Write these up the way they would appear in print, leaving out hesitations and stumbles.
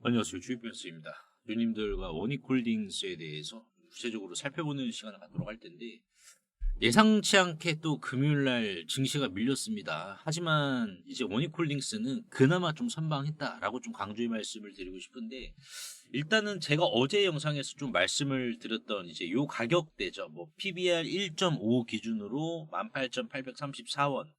안녕하세요. 주입변수입니다. 주님들과 원익홀딩스에 대해서 구체적으로 살펴보는 시간을 갖도록 할 텐데, 예상치 않게 또 금요일날 증시가 밀렸습니다. 하지만 이제 원익홀딩스는 그나마 좀 선방했다라고 좀 강조의 말씀을 드리고 싶은데, 일단은 제가 어제 영상에서 좀 말씀을 드렸던 이제 요 가격대죠. 뭐 PBR 1.5 기준으로 18,834원,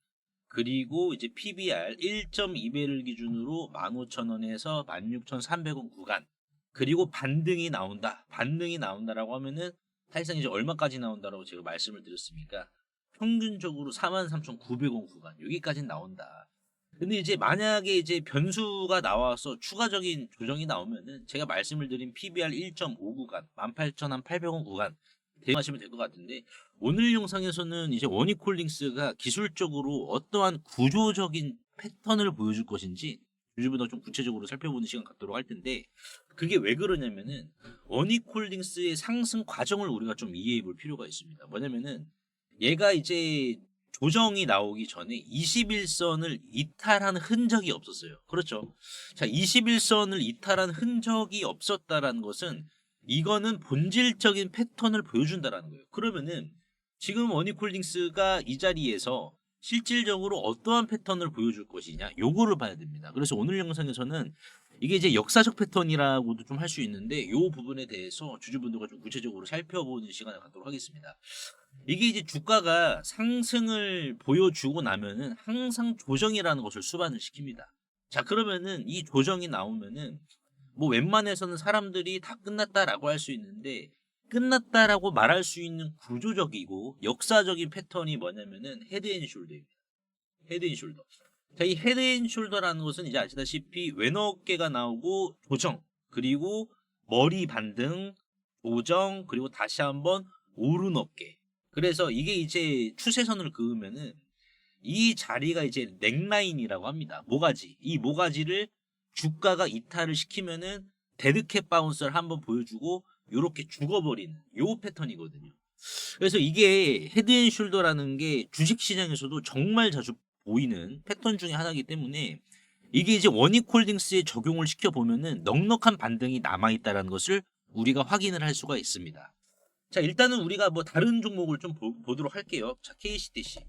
그리고 이제 PBR 1.2배를 기준으로 15,000원에서 16,300원 구간. 그리고 반등이 나온다. 반등이 나온다라고 하면은 사실상 이제 얼마까지 나온다라고 제가 말씀을 드렸습니까? 평균적으로 43,900원 구간. 여기까지 나온다. 근데 이제 만약에 이제 변수가 나와서 추가적인 조정이 나오면은 제가 말씀을 드린 PBR 1.5 구간, 18,800원 구간 대응하시면 될 것 같은데, 오늘 영상에서는 이제 원익홀딩스가 기술적으로 어떠한 구조적인 패턴을 보여줄 것인지 주주보다 좀 구체적으로 살펴보는 시간 갖도록 할 텐데, 그게 왜 그러냐면은 원익홀딩스의 상승 과정을 우리가 좀 이해해 볼 필요가 있습니다. 뭐냐면은 얘가 이제 조정이 나오기 전에 21선을 이탈한 흔적이 없었어요. 그렇죠. 자, 21선을 이탈한 흔적이 없었다라는 것은 이거는 본질적인 패턴을 보여준다라는 거예요. 그러면은 지금 원익홀딩스가 이 자리에서 실질적으로 어떠한 패턴을 보여줄 것이냐, 요거를 봐야 됩니다. 그래서 오늘 영상에서는 이게 이제 역사적 패턴이라고도 좀 할 수 있는데, 요 부분에 대해서 주주분들과 좀 구체적으로 살펴보는 시간을 갖도록 하겠습니다. 이게 이제 주가가 상승을 보여주고 나면은 항상 조정이라는 것을 수반을 시킵니다. 자, 그러면은 이 조정이 나오면은 뭐 웬만해서는 사람들이 다 끝났다라고 할 수 있는데, 끝났다라고 말할 수 있는 구조적이고 역사적인 패턴이 뭐냐면은 헤드앤숄더입니다. 헤드앤숄더. 자, 이 헤드앤숄더라는 것은 이제 아시다시피 왼어깨가 나오고 조정, 그리고 머리 반등, 조정, 그리고 다시 한번 오른 어깨. 그래서 이게 이제 추세선을 그으면은 이 자리가 이제 넥라인이라고 합니다. 모가지. 이 모가지를 주가가 이탈을 시키면은 데드캣 바운스를 한번 보여주고 요렇게 죽어버리는 요 패턴이거든요. 그래서 이게 헤드앤숄더라는 게 주식시장에서도 정말 자주 보이는 패턴 중에 하나이기 때문에, 이게 이제 원익홀딩스에 적용을 시켜보면은 넉넉한 반등이 남아있다는 것을 우리가 확인을 할 수가 있습니다. 자, 일단은 우리가 뭐 다른 종목을 좀 보도록 할게요. 자, KCTC.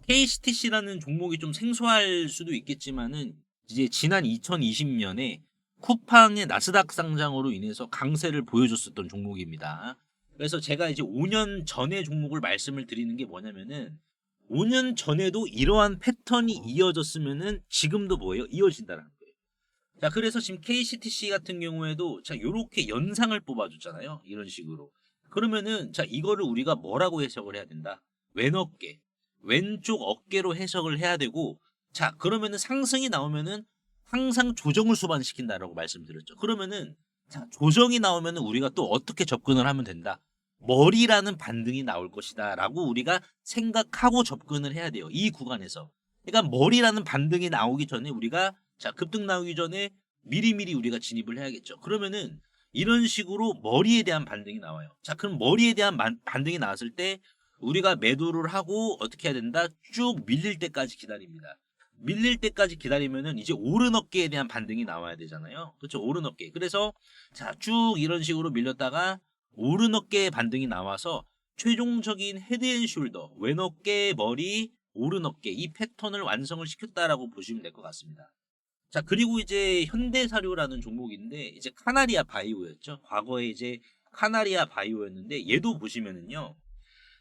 KCTC라는 종목이 좀 생소할 수도 있겠지만은 이제 지난 2020년에 쿠팡의 나스닥 상장으로 인해서 강세를 보여줬었던 종목입니다. 그래서 제가 이제 5년 전의 종목을 말씀을 드리는 게 뭐냐면은, 5년 전에도 이러한 패턴이 이어졌으면은 지금도 뭐예요? 이어진다는 거예요. 자, 그래서 지금 KCTC 같은 경우에도 자, 요렇게 연상을 뽑아줬잖아요. 이런 식으로. 그러면은 자, 이거를 우리가 뭐라고 해석을 해야 된다? 왼어깨. 왼쪽 어깨로 해석을 해야 되고, 자, 그러면은 상승이 나오면은 항상 조정을 수반시킨다라고 말씀드렸죠. 그러면은 자, 조정이 나오면은 우리가 또 어떻게 접근을 하면 된다? 머리라는 반등이 나올 것이다라고 우리가 생각하고 접근을 해야 돼요. 이 구간에서. 그러니까 머리라는 반등이 나오기 전에 우리가, 자, 급등 나오기 전에 미리미리 우리가 진입을 해야겠죠. 그러면은 이런 식으로 머리에 대한 반등이 나와요. 자, 그럼 머리에 대한 반등이 나왔을 때 우리가 매도를 하고 어떻게 해야 된다? 쭉 밀릴 때까지 기다립니다. 밀릴 때까지 기다리면은 이제 오른 어깨에 대한 반등이 나와야 되잖아요. 그렇죠? 오른 어깨. 그래서 자, 쭉 이런 식으로 밀렸다가 오른 어깨에 반등이 나와서 최종적인 헤드앤숄더, 왼 어깨, 머리, 오른 어깨, 이 패턴을 완성을 시켰다라고 보시면 될 것 같습니다. 자, 그리고 이제 현대사료라는 종목인데 이제 카나리아 바이오였죠. 과거에 이제 카나리아 바이오였는데 얘도 보시면은요,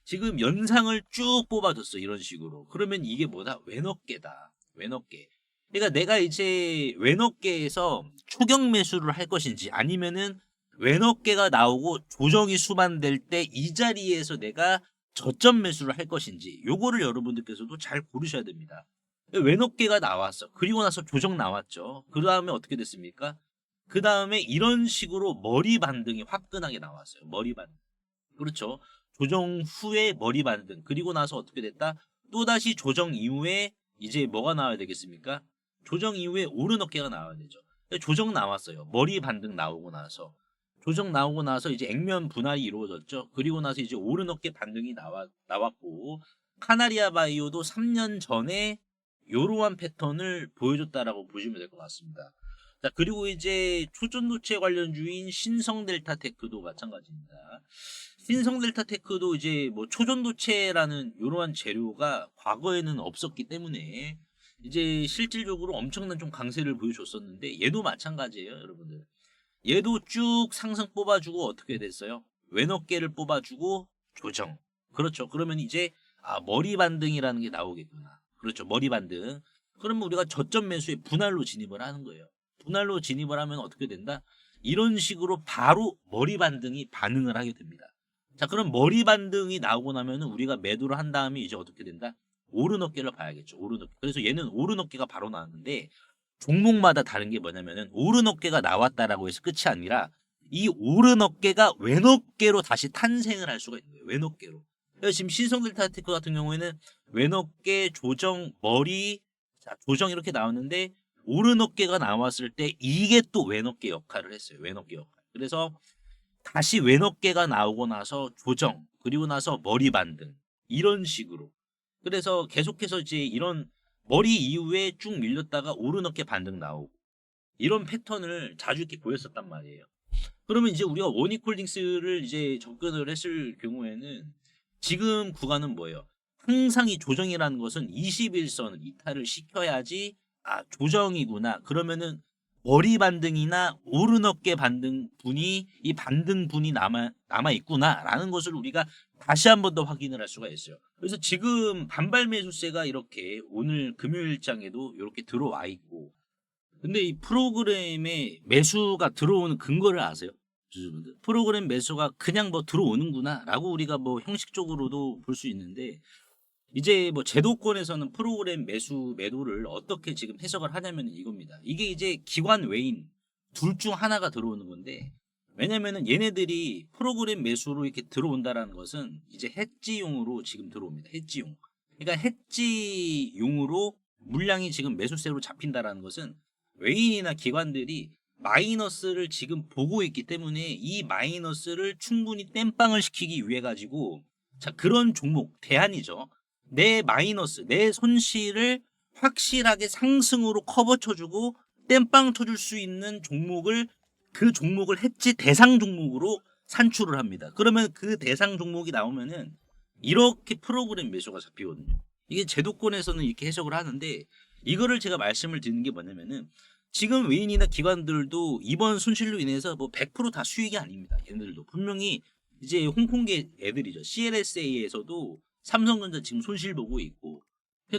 지금 연상을 쭉 뽑아줬어. 이런 식으로. 그러면 이게 뭐다? 왼어깨다. 왼어깨. 그러니까 내가 이제 왼어깨에서 초경 매수를 할 것인지, 아니면은 왼어깨가 나오고 조정이 수반될 때 이 자리에서 내가 저점 매수를 할 것인지, 요거를 여러분들께서도 잘 고르셔야 됩니다. 왼어깨가 나왔어. 그리고 나서 조정 나왔죠. 그 다음에 어떻게 됐습니까? 그 다음에 이런 식으로 머리 반등이 화끈하게 나왔어요. 머리 반등. 그렇죠. 조정 후에 머리 반등. 그리고 나서 어떻게 됐다? 또다시 조정 이후에 이제 뭐가 나와야 되겠습니까? 조정 이후에 오른 어깨가 나와야 되죠. 조정 나왔어요. 머리 반등 나오고 나서. 조정 나오고 나서 이제 액면 분할이 이루어졌죠. 그리고 나서 이제 오른 어깨 반등이 나왔고, 카나리아 바이오도 3년 전에 이러한 패턴을 보여줬다라고 보시면 될 것 같습니다. 자, 그리고 이제 초전도체 관련주인 신성델타테크도 마찬가지입니다. 신성델타테크도 이제 뭐 초전도체라는 이러한 재료가 과거에는 없었기 때문에 이제 실질적으로 엄청난 좀 강세를 보여줬었는데 얘도 마찬가지예요, 여러분들. 얘도 쭉 상승 뽑아주고 어떻게 됐어요? 왼어깨를 뽑아주고 조정. 그렇죠. 그러면 이제 머리 반등이라는 게 나오겠구나. 그렇죠. 머리 반등. 그러면 우리가 저점 매수에 분할로 진입을 하는 거예요. 분할로 진입을 하면 어떻게 된다? 이런 식으로 바로 머리 반등이 반응을 하게 됩니다. 자, 그럼 머리 반등이 나오고 나면 우리가 매도를 한 다음에 이제 어떻게 된다? 오른 어깨를 봐야겠죠. 오른 어깨. 그래서 얘는 오른 어깨가 바로 나왔는데 종목마다 다른 게 뭐냐면은 오른 어깨가 나왔다라고 해서 끝이 아니라 이 오른 어깨가 왼 어깨로 다시 탄생을 할 수가 있는 거예요. 왼 어깨로. 그래서 지금 신성델타테크 같은 경우에는 왼 어깨 조정 머리 자, 조정 이렇게 나왔는데 오른 어깨가 나왔을 때 이게 또 왼 어깨 역할을 했어요. 왼 어깨 역할. 그래서 다시 왼 어깨가 나오고 나서 조정 그리고 나서 머리 반등 이런 식으로. 그래서 계속해서 이제 이런 머리 이후에 쭉 밀렸다가 오른 어깨 반등 나오고 이런 패턴을 자주 이렇게 보였었단 말이에요. 그러면 이제 우리가 원익홀딩스를 이제 접근을 했을 경우에는 지금 구간은 뭐예요? 항상 이 조정이라는 것은 21선 이탈을 시켜야지 조정이구나. 그러면은 머리 반등이나 오른 어깨 반등 분이 이 반등 분이 남아 있구나라는 것을 우리가 다시 한 번 더 확인을 할 수가 있어요. 그래서 지금 반발 매수세가 이렇게 오늘 금요일장에도 이렇게 들어와 있고 근데 이 프로그램에 매수가 들어오는 근거를 아세요? 주주분들. 프로그램 매수가 그냥 뭐 들어오는구나 라고 우리가 뭐 형식적으로도 볼 수 있는데 이제 뭐 제도권에서는 프로그램 매도를 어떻게 지금 해석을 하냐면 이겁니다. 이게 이제 기관 외인 둘 중 하나가 들어오는 건데 왜냐면은 얘네들이 프로그램 매수로 이렇게 들어온다라는 것은 이제 해지용으로 지금 들어옵니다. 해지용. 그러니까 해지용으로 물량이 지금 매수세로 잡힌다라는 것은 외인이나 기관들이 마이너스를 지금 보고 있기 때문에 이 마이너스를 충분히 땜빵을 시키기 위해 가지고 자 그런 종목 대안이죠. 내 마이너스 내 손실을 확실하게 상승으로 커버 쳐주고 땜빵 쳐줄 수 있는 종목을 그 종목을 해지 대상 종목으로 산출을 합니다. 그러면 그 대상 종목이 나오면은 이렇게 프로그램 매수가 잡히거든요. 이게 제도권에서는 이렇게 해석을 하는데 이거를 제가 말씀을 드리는 게 뭐냐면은 지금 외인이나 기관들도 이번 손실로 인해서 뭐 100%다 수익이 아닙니다. 얘네들도 분명히 이제 홍콩계 애들이죠. CLSA에서도 삼성전자 지금 손실 보고 있고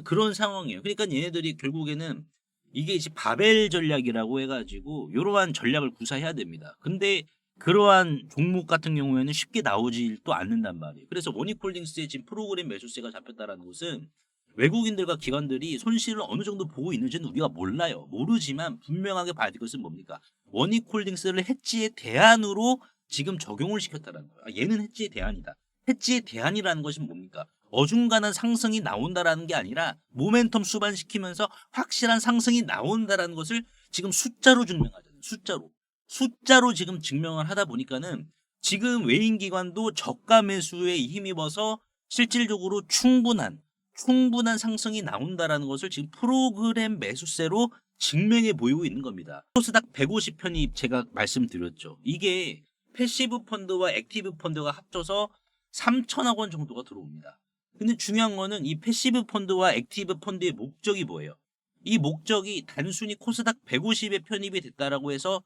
그런 상황이에요. 그러니까 얘네들이 결국에는 이게 이제 바벨 전략이라고 해가지고 이러한 전략을 구사해야 됩니다. 근데 그러한 종목 같은 경우에는 쉽게 나오지 또 않는단 말이에요. 그래서 원익홀딩스의 지금 프로그램 매수세가 잡혔다는 것은 외국인들과 기관들이 손실을 어느 정도 보고 있는지는 우리가 몰라요. 모르지만 분명하게 봐야 될 것은 뭡니까? 원익홀딩스를 해지의 대안으로 지금 적용을 시켰다는 거예요. 얘는 해지의 대안이다. 해지의 대안이라는 것이 뭡니까? 어중간한 상승이 나온다라는 게 아니라 모멘텀 수반시키면서 확실한 상승이 나온다라는 것을 지금 숫자로 증명하잖아요. 숫자로 지금 증명을 하다 보니까는 지금 외인 기관도 저가 매수에 힘입어서 실질적으로 충분한 상승이 나온다라는 것을 지금 프로그램 매수세로 증명해 보이고 있는 겁니다. 코스닥 150 편입 제가 말씀드렸죠. 이게 패시브 펀드와 액티브 펀드가 합쳐서 3천억 원 정도가 들어옵니다. 근데 중요한 거는 이 패시브 펀드와 액티브 펀드의 목적이 뭐예요? 이 목적이 단순히 코스닥 150에 편입이 됐다라고 해서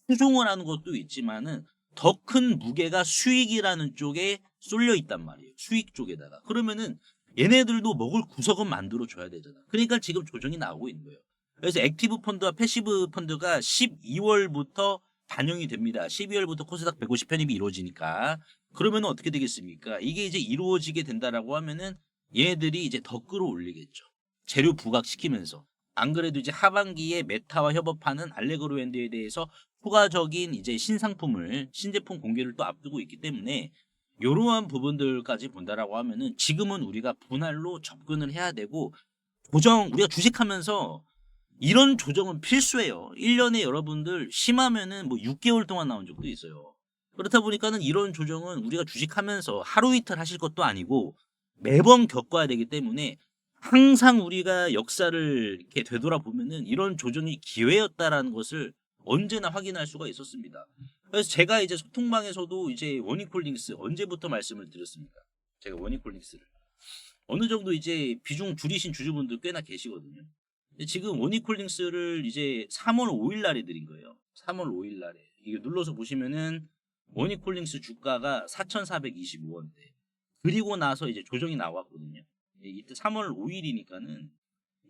추종을 하는 것도 있지만은 더 큰 무게가 수익이라는 쪽에 쏠려 있단 말이에요. 수익 쪽에다가. 그러면은 얘네들도 먹을 구석은 만들어 줘야 되잖아. 그러니까 지금 조정이 나오고 있는 거예요. 그래서 액티브 펀드와 패시브 펀드가 12월부터 반영이 됩니다. 12월부터 코스닥 150 편입이 이루어지니까. 그러면 어떻게 되겠습니까? 이게 이제 이루어지게 된다라고 하면은 얘네들이 이제 더 끌어올리겠죠. 재료 부각시키면서. 안 그래도 이제 하반기에 메타와 협업하는 알레그로 앤드에 대해서 추가적인 이제 신제품 공개를 또 앞두고 있기 때문에 이러한 부분들까지 본다라고 하면은 지금은 우리가 분할로 접근을 해야 되고 우리가 주식하면서 이런 조정은 필수예요. 1년에 여러분들 심하면은 뭐 6개월 동안 나온 적도 있어요. 그렇다 보니까는 이런 조정은 우리가 주식하면서 하루 이틀 하실 것도 아니고 매번 겪어야 되기 때문에 항상 우리가 역사를 이렇게 되돌아보면은 이런 조정이 기회였다라는 것을 언제나 확인할 수가 있었습니다. 그래서 제가 이제 소통방에서도 이제 워닝콜딩스 언제부터 말씀을 드렸습니까? 제가 워닝콜딩스를 어느 정도 이제 비중 줄이신 주주분들 꽤나 계시거든요. 근데 지금 워닝콜딩스를 이제 3월 5일 날에 드린 거예요. 3월 5일 날에. 이게 눌러서 보시면은 워닝콜딩스 주가가 4,425원대. 그리고 나서 이제 조정이 나왔거든요. 이때 3월 5일이니까는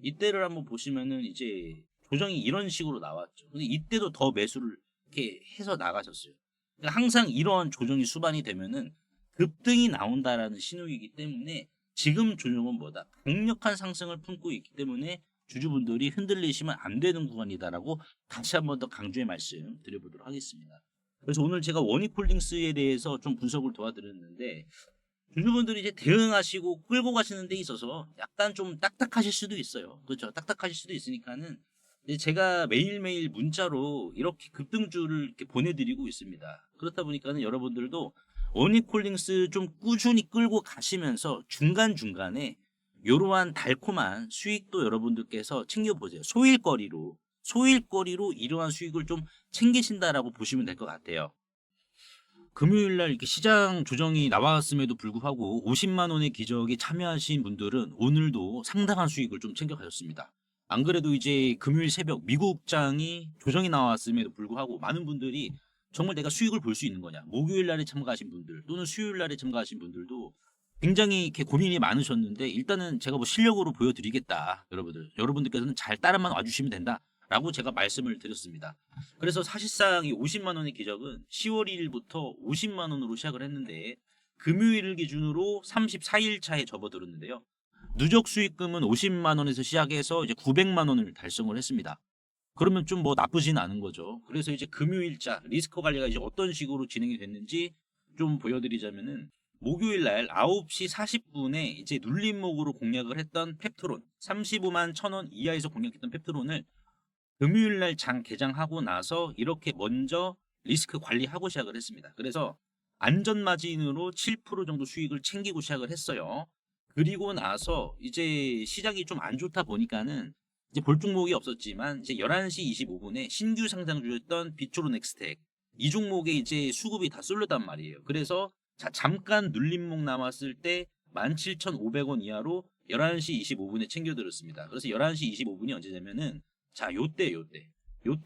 이때를 한번 보시면은 이제 조정이 이런 식으로 나왔죠. 근데 이때도 더 매수를 이렇게 해서 나가셨어요. 그러니까 항상 이런 조정이 수반이 되면은 급등이 나온다라는 신호이기 때문에 지금 조정은 뭐다? 강력한 상승을 품고 있기 때문에 주주분들이 흔들리시면 안 되는 구간이다라고 다시 한번 더 강조의 말씀 드려보도록 하겠습니다. 그래서 오늘 제가 원익홀딩스에 대해서 좀 분석을 도와드렸는데 주주분들이 이제 대응하시고 끌고 가시는 데 있어서 약간 좀 딱딱하실 수도 있어요. 그렇죠? 딱딱하실 수도 있으니까는 이제 제가 매일매일 문자로 이렇게 급등주를 이렇게 보내드리고 있습니다. 그렇다 보니까는 여러분들도 원익홀딩스 좀 꾸준히 끌고 가시면서 중간중간에 이러한 달콤한 수익도 여러분들께서 챙겨보세요. 소일거리로 이러한 수익을 좀 챙기신다라고 보시면 될 것 같아요. 금요일 날 이렇게 시장 조정이 나왔음에도 불구하고 50만 원의 기적에 참여하신 분들은 오늘도 상당한 수익을 좀 챙겨 가셨습니다. 안 그래도 이제 금요일 새벽 미국장이 조정이 나왔음에도 불구하고 많은 분들이 정말 내가 수익을 볼 수 있는 거냐. 목요일 날에 참가하신 분들 또는 수요일 날에 참가하신 분들도 굉장히 이렇게 고민이 많으셨는데 일단은 제가 뭐 실력으로 보여드리겠다. 여러분들께서는 잘 따라만 와주시면 된다. 라고 제가 말씀을 드렸습니다. 그래서 사실상 이 50만 원의 기적은 10월 1일부터 50만 원으로 시작을 했는데 금요일을 기준으로 34일 차에 접어들었는데요. 누적 수익금은 50만 원에서 시작해서 이제 900만 원을 달성을 했습니다. 그러면 좀 뭐 나쁘진 않은 거죠. 그래서 이제 금요일자 리스크 관리가 이제 어떤 식으로 진행이 됐는지 좀 보여드리자면은 목요일 날 9시 40분에 이제 눌림목으로 공략을 했던 펩트론 35만 1,000원 이하에서 공략했던 펩트론을 금요일 날 장 개장하고 나서 이렇게 먼저 리스크 관리하고 시작을 했습니다. 그래서 안전 마진으로 7% 정도 수익을 챙기고 시작을 했어요. 그리고 나서 이제 시장이 좀 안 좋다 보니까는 이제 볼 종목이 없었지만 이제 11시 25분에 신규 상장주였던 비트로 넥스텍 이 종목에 이제 수급이 다 쏠렸단 말이에요. 그래서 잠깐 눌림목 남았을 때 17,500원 이하로 11시 25분에 챙겨들었습니다. 그래서 11시 25분이 언제냐면은 자, 요때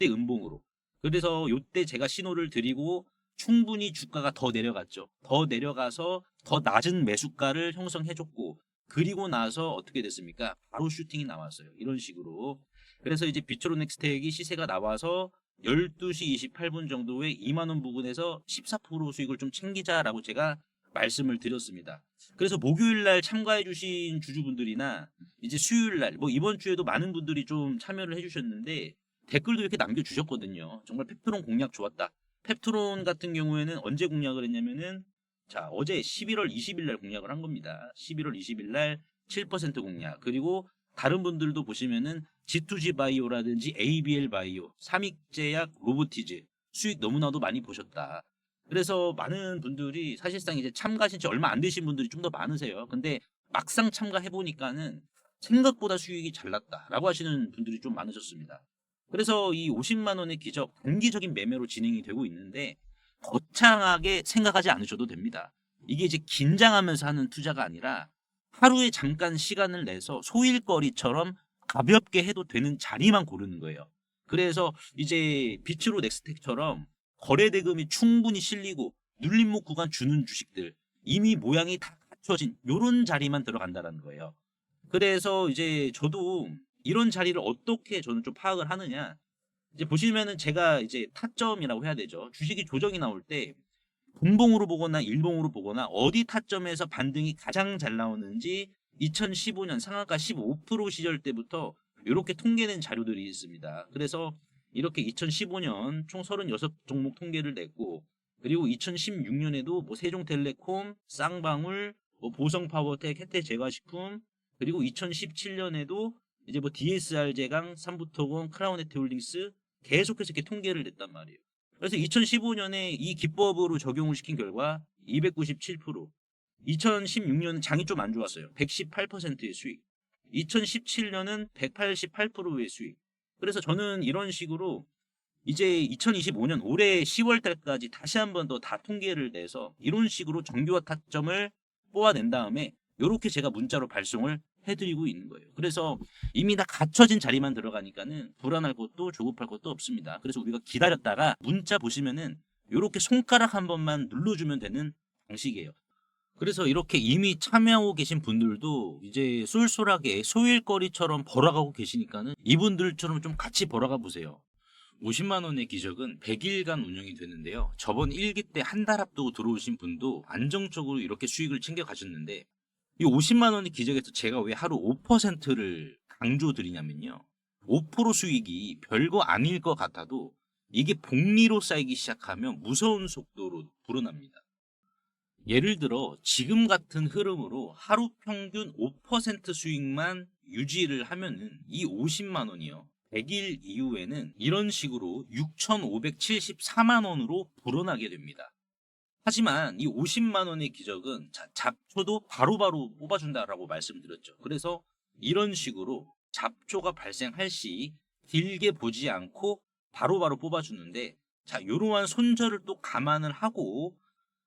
음봉으로. 그래서 요때 제가 신호를 드리고 충분히 주가가 더 내려갔죠. 더 내려가서 더 낮은 매수가를 형성해줬고, 그리고 나서 어떻게 됐습니까? 바로 슈팅이 나왔어요. 이런 식으로. 그래서 이제 비트로넥스텍이 시세가 나와서 12시 28분 정도에 2만 원 부근에서 14% 수익을 좀 챙기자라고 제가 말씀을 드렸습니다. 그래서 목요일 날 참가해 주신 주주분들이나 이제 수요일 날 뭐 이번 주에도 많은 분들이 좀 참여를 해 주셨는데 댓글도 이렇게 남겨 주셨거든요. 정말 펩트론 공략 좋았다. 펩트론 같은 경우에는 언제 공략을 했냐면은 자, 어제 11월 20일 날 공략을 한 겁니다. 11월 20일 날 7% 공략. 그리고 다른 분들도 보시면은 G2G 바이오라든지 ABL 바이오, 삼익제약, 로보티즈 수익 너무나도 많이 보셨다. 그래서 많은 분들이 사실상 이제 참가하신 지 얼마 안 되신 분들이 좀 더 많으세요. 근데 막상 참가해 보니까는 생각보다 수익이 잘 났다라고 하시는 분들이 좀 많으셨습니다. 그래서 이 50만 원의 기적 단기적인 매매로 진행이 되고 있는데 거창하게 생각하지 않으셔도 됩니다. 이게 이제 긴장하면서 하는 투자가 아니라 하루에 잠깐 시간을 내서 소일거리처럼 가볍게 해도 되는 자리만 고르는 거예요. 그래서 이제 비츠로 넥스텍처럼 거래 대금이 충분히 실리고 눌림목 구간 주는 주식들 이미 모양이 다 갖춰진 요런 자리만 들어간다는 거예요. 그래서 이제 저도 이런 자리를 어떻게 저는 좀 파악을 하느냐. 이제 보시면은 제가 이제 타점이라고 해야 되죠. 주식이 조정이 나올 때 분봉으로 보거나 일봉으로 보거나 어디 타점에서 반등이 가장 잘 나오는지 2015년 상한가 15% 시절 때부터 이렇게 통계낸 자료들이 있습니다. 그래서 이렇게 2015년 총 36종목 통계를 냈고 그리고 2016년에도 뭐 세종텔레콤, 쌍방울, 뭐 보성파워텍, 혜태제과식품 그리고 2017년에도 이제 뭐 DSR 제강, 삼부토건, 크라운에트홀딩스 계속해서 이렇게 통계를 냈단 말이에요. 그래서 2015년에 이 기법으로 적용을 시킨 결과 297%, 2016년은 장이 좀 안 좋았어요. 118%의 수익. 2017년은 188%의 수익. 그래서 저는 이런 식으로 이제 2025년 올해 10월 달까지 다시 한 번 더 다 통계를 내서 이런 식으로 정규화 타점을 뽑아낸 다음에 이렇게 제가 문자로 발송을 해드리고 있는 거예요. 그래서 이미 다 갖춰진 자리만 들어가니까는 불안할 것도 조급할 것도 없습니다. 그래서 우리가 기다렸다가 문자 보시면은 이렇게 손가락 한 번만 눌러주면 되는 방식이에요. 그래서 이렇게 이미 참여하고 계신 분들도 이제 쏠쏠하게 소일거리처럼 벌어가고 계시니까는 이분들처럼 좀 같이 벌어가 보세요. 50만 원의 기적은 100일간 운영이 되는데요. 저번 1기 때 한 달 앞두고 들어오신 분도 안정적으로 이렇게 수익을 챙겨 가셨는데 이 50만 원의 기적에서 제가 왜 하루 5%를 강조드리냐면요. 5% 수익이 별거 아닐 것 같아도 이게 복리로 쌓이기 시작하면 무서운 속도로 불어납니다. 예를 들어 지금 같은 흐름으로 하루 평균 5% 수익만 유지를 하면은 이 50만 원이요. 100일 이후에는 이런 식으로 6,574만 원으로 불어나게 됩니다. 하지만 이 50만 원의 기적은 잡초도 바로바로 뽑아준다라고 말씀드렸죠. 그래서 이런 식으로 잡초가 발생할 시 길게 보지 않고 바로바로 뽑아주는데 자, 이러한 손절을 또 감안을 하고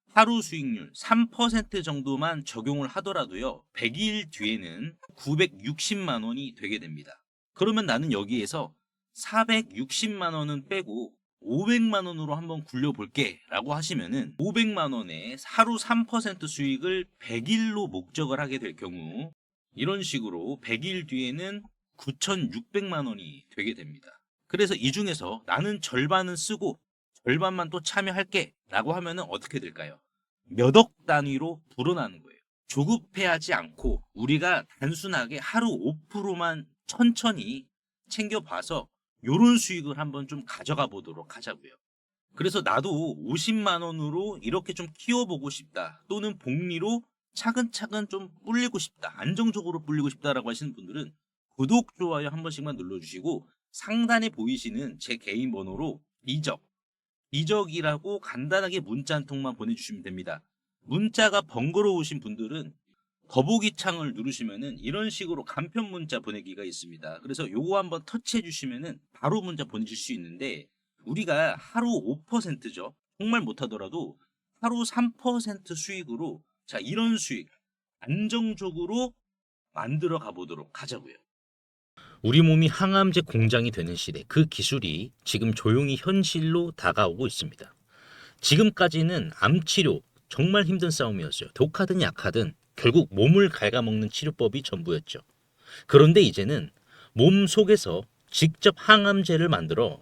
하루 수익률 3% 정도만 적용을 하더라도요. 100일 뒤에는 960만 원이 되게 됩니다. 그러면 나는 여기에서 460만 원은 빼고 500만 원으로 한번 굴려볼게 라고 하시면은 500만 원에 하루 3% 수익을 100일로 목적을 하게 될 경우 이런 식으로 100일 뒤에는 9,600만 원이 되게 됩니다. 그래서 이 중에서 나는 절반은 쓰고 절반만 또 참여할게 라고 하면은 어떻게 될까요? 몇 억 단위로 불어나는 거예요. 조급해하지 않고 우리가 단순하게 하루 5%만 천천히 챙겨봐서 요런 수익을 한번 좀 가져가 보도록 하자고요. 그래서 나도 50만 원으로 이렇게 좀 키워보고 싶다. 또는 복리로 차근차근 좀 불리고 싶다. 안정적으로 불리고 싶다라고 하시는 분들은 구독, 좋아요 한 번씩만 눌러주시고 상단에 보이시는 제 개인 번호로 이적이라고 간단하게 문자 한 통만 보내주시면 됩니다. 문자가 번거로우신 분들은 더보기 창을 누르시면은 이런 식으로 간편 문자 보내기가 있습니다. 그래서 요거 한번 터치해 주시면은 바로 문자 보내줄 수 있는데 우리가 하루 5%죠. 정말 못하더라도 하루 3% 수익으로 자 이런 수익 안정적으로 만들어 가보도록 하자고요. 우리 몸이 항암제 공장이 되는 시대, 그 기술이 지금 조용히 현실로 다가오고 있습니다. 지금까지는 암치료 정말 힘든 싸움이었어요. 독하든 약하든 결국 몸을 갉아먹는 치료법이 전부였죠. 그런데 이제는 몸 속에서 직접 항암제를 만들어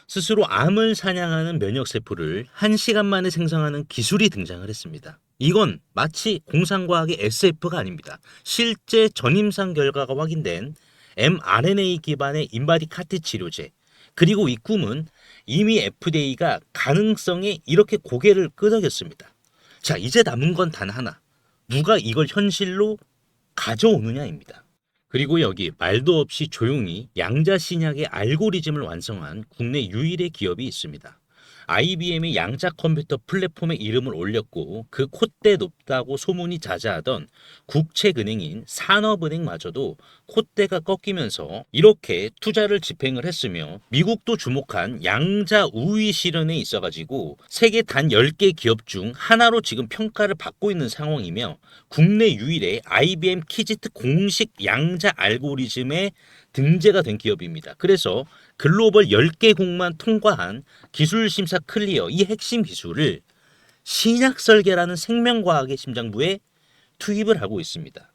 스스로 암을 사냥하는 면역세포를 1시간 만에 생성하는 기술이 등장을 했습니다. 이건 마치 공상과학의 SF가 아닙니다. 실제 전임상 결과가 확인된 mRNA 기반의 인바디 카티 치료제, 그리고 이 꿈은 이미 FDA가 가능성에 이렇게 고개를 끄덕였습니다. 자, 이제 남은 건 단 하나. 누가 이걸 현실로 가져오느냐입니다. 그리고 여기 말도 없이 조용히 양자신약의 알고리즘을 완성한 국내 유일의 기업이 있습니다. IBM의 양자 컴퓨터 플랫폼에 이름을 올렸고 그 콧대 높다고 소문이 자자하던 국책은행인 산업은행마저도 콧대가 꺾이면서 이렇게 투자를 집행을 했으며 미국도 주목한 양자 우위 실현에 있어가지고 세계 단 10개 기업 중 하나로 지금 평가를 받고 있는 상황이며 국내 유일의 IBM 키지트 공식 양자 알고리즘에 등재가 된 기업입니다. 그래서 글로벌 10개국만 통과한 기술심사 클리어 이 핵심 기술을 신약설계라는 생명과학의 심장부에 투입을 하고 있습니다.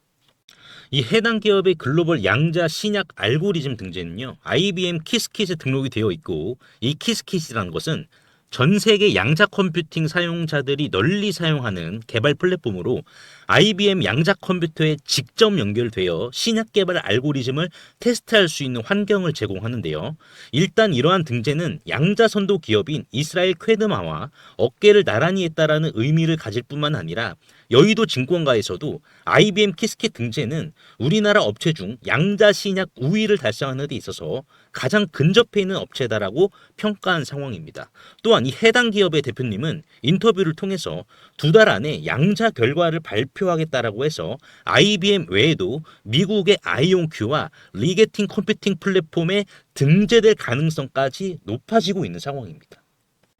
이 해당 기업의 글로벌 양자 신약 알고리즘 등재는요. IBM 키스킷에 등록이 되어 있고 이 키스킷이라는 것은 전 세계 양자 컴퓨팅 사용자들이 널리 사용하는 개발 플랫폼으로 IBM 양자 컴퓨터에 직접 연결되어 신약 개발 알고리즘을 테스트할 수 있는 환경을 제공하는데요. 일단 이러한 등재는 양자 선도 기업인 이스라엘 퀘드마와 어깨를 나란히 했다라는 의미를 가질 뿐만 아니라 여의도 증권가에서도 IBM 키스킷 등재는 우리나라 업체 중 양자신약 우위를 달성하는 데 있어서 가장 근접해 있는 업체다라고 평가한 상황입니다. 또한 이 해당 기업의 대표님은 인터뷰를 통해서 2달 안에 양자 결과를 발표하겠다라고 해서 IBM 외에도 미국의 아이온큐와 리게팅 컴퓨팅 플랫폼에 등재될 가능성까지 높아지고 있는 상황입니다.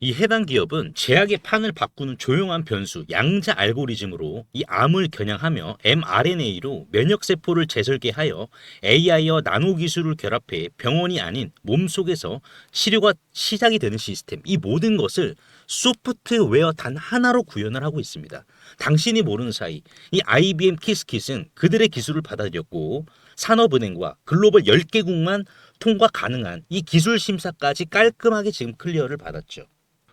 이 해당 기업은 제약의 판을 바꾸는 조용한 변수 양자 알고리즘으로 이 암을 겨냥하며 mRNA로 면역세포를 재설계하여 AI와 나노 기술을 결합해 병원이 아닌 몸속에서 치료가 시작이 되는 시스템, 이 모든 것을 소프트웨어 단 하나로 구현을 하고 있습니다. 당신이 모르는 사이 이 IBM 키스킷은 그들의 기술을 받아들였고 산업은행과 글로벌 10개국만 통과 가능한 이 기술 심사까지 깔끔하게 지금 클리어를 받았죠.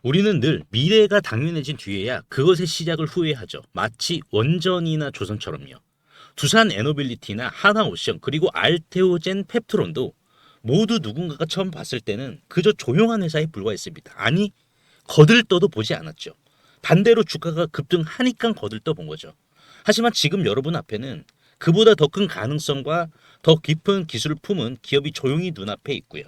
우리는 늘 미래가 당연해진 뒤에야 그것의 시작을 후회하죠. 마치 원전이나 조선처럼요. 두산 에너빌리티나 하나오션 그리고 알테오젠 펩트론도 모두 누군가가 처음 봤을 때는 그저 조용한 회사에 불과했습니다. 아니 거들떠도 보지 않았죠. 반대로 주가가 급등하니까 거들떠 본 거죠. 하지만 지금 여러분 앞에는 그보다 더 큰 가능성과 더 깊은 기술을 품은 기업이 조용히 눈앞에 있고요.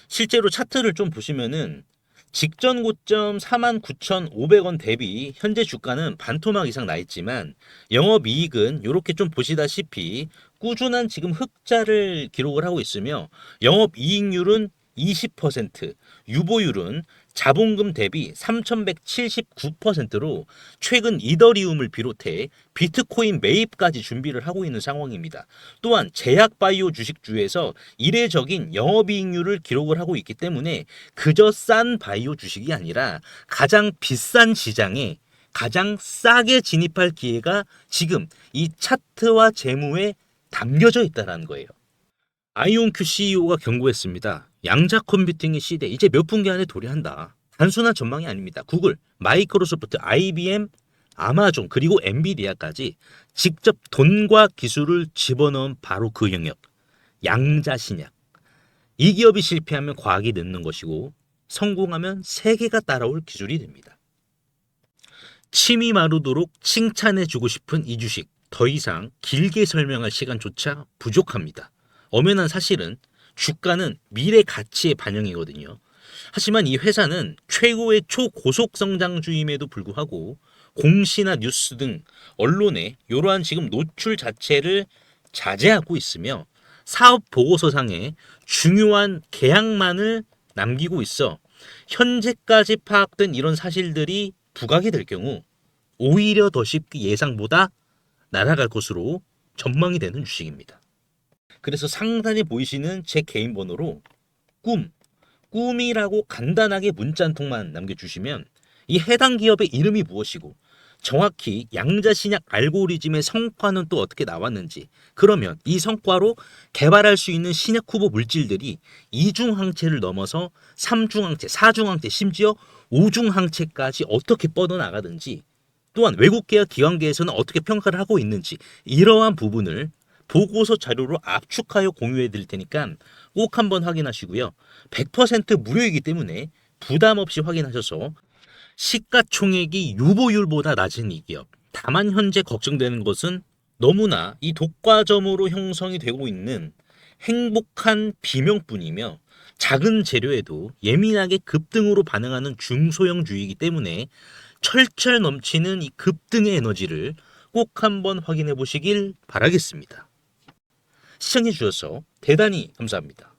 실제로 차트를 좀 보시면은 직전 고점 49,500원 대비 현재 주가는 반토막 이상 나 있지만 영업이익은 이렇게 좀 보시다시피 꾸준한 지금 흑자를 기록을 하고 있으며 영업이익률은 20%, 유보율은 자본금 대비 3,179%로 최근 이더리움을 비롯해 비트코인 매입까지 준비를 하고 있는 상황입니다. 또한 제약바이오 주식주에서 이례적인 영업이익률을 기록을 하고 있기 때문에 그저 싼 바이오 주식이 아니라 가장 비싼 시장에 가장 싸게 진입할 기회가 지금 이 차트와 재무에 담겨져 있다는 거예요. 아이온큐 CEO가 경고했습니다. 양자 컴퓨팅의 시대 이제 몇 분기 안에 도래한다. 단순한 전망이 아닙니다. 구글, 마이크로소프트, IBM, 아마존 그리고 엔비디아까지 직접 돈과 기술을 집어넣은 바로 그 영역. 양자신약. 이 기업이 실패하면 과학이 늦는 것이고 성공하면 세계가 따라올 기술이 됩니다. 침이 마르도록 칭찬해주고 싶은 이 주식. 더 이상 길게 설명할 시간조차 부족합니다. 엄연한 사실은 주가는 미래 가치의 반영이거든요. 하지만 이 회사는 최고의 초고속 성장주임에도 불구하고 공시나 뉴스 등 언론에 이러한 지금 노출 자체를 자제하고 있으며 사업 보고서상에 중요한 계약만을 남기고 있어 현재까지 파악된 이런 사실들이 부각이 될 경우 오히려 더 쉽게 예상보다 날아갈 것으로 전망이 되는 주식입니다. 그래서 상단에 보이시는 제 개인 번호로 꿈이라고 간단하게 문자 한 통만 남겨주시면 이 해당 기업의 이름이 무엇이고 정확히 양자신약 알고리즘의 성과는 또 어떻게 나왔는지, 그러면 이 성과로 개발할 수 있는 신약 후보 물질들이 2중항체를 넘어서 3중항체, 4중항체, 심지어 5중항체까지 어떻게 뻗어나가든지, 또한 외국계와 기관계에서는 어떻게 평가를 하고 있는지, 이러한 부분을 보고서 자료로 압축하여 공유해 드릴 테니까 꼭 한번 확인하시고요. 100% 무료이기 때문에 부담 없이 확인하셔서 시가총액이 유보율보다 낮은 이 기업. 다만 현재 걱정되는 것은 너무나 이 독과점으로 형성이 되고 있는 행복한 비명뿐이며 작은 재료에도 예민하게 급등으로 반응하는 중소형주이기 때문에 철철 넘치는 이 급등의 에너지를 꼭 한번 확인해 보시길 바라겠습니다. 시청해 주셔서 대단히 감사합니다.